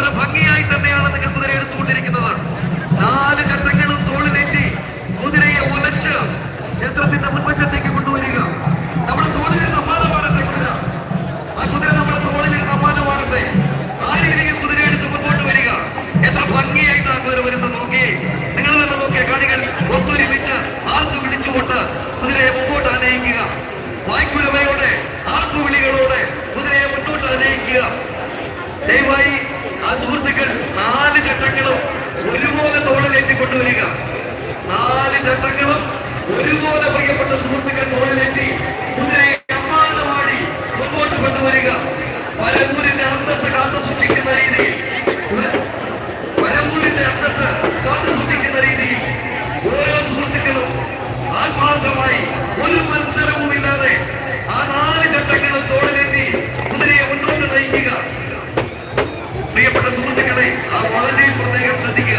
വളരെ ഭംഗിയായി തന്നെയാണ് നിങ്ങൾ കുതിര എടുത്തുകൊണ്ടിരിക്കുന്നത്. 4 ഘട്ടങ്ങളും തോളിലേറ്റി കുതിരയെ ഉലച്ച് ക്ഷേത്രത്തിന്റെ മുൻവശത്തേക്ക് കൊണ്ടുവരിക. നമ്മുടെ തോളിലിരുന്ന് അമ്മാനമാടട്ടെ കുതിര. ആ കുതിര നമ്മുടെ തോളിലിരുന്ന് അമ്മാനമാടട്ടെ. ആ രീതിയിൽ കുതിര എടുത്ത് മുൻപോട്ട് വരിക. എത്ര ഭംഗിയായിട്ടാണ് കുതിര വരുന്നത് നോക്കി. നിങ്ങൾ തന്നെ നോക്കിയ കാണികൾ ഒത്തൊരുമിച്ച് ആർത്ത് വിളിച്ചുകൊണ്ട് കുതിരയെ മുമ്പോട്ട് ആനയിക്കുക. വായ്ക്കുരമയോടെ ആർപ്പുവിളികളോടെ കുതിരയെ മുന്നോട്ട് ആനയിക്കുക. ദയവായി ആ സുഹൃത്തുക്കൾ 4 ചട്ടങ്ങളും ഒരുപോലെ തോളിലേറ്റി കൊണ്ടുവരിക. 4 ചട്ടങ്ങളും ഒരുപോലെ പ്രിയപ്പെട്ട സുഹൃത്തുക്കൾ തോളിലേറ്റി കുതിരയെ അമ്മാനമാടി മുമ്പോട്ട് കൊണ്ടുവരിക. പരമ്പൂരിന്റെ അന്തസ് കാത്തു സൂക്ഷിക്കുന്ന രീതിയിൽ, പരമ്പൂരിന്റെ അന്തസ് കാത്തു സൂക്ഷിക്കുന്ന രീതിയിൽ ഓരോ സുഹൃത്തുക്കളും ആത്മാർത്ഥമായി ഒരു മത്സരവുമില്ലാതെ ആ 4 ചട്ടങ്ങളും തോളിലേറ്റി കുതിരയെ മുന്നോട്ട് നയിക്കുക. പ്രിയപ്പെട്ട സുഹൃത്തുക്കളെ, ആ വളരെ പ്രത്യേകം ശ്രദ്ധിക്കുക.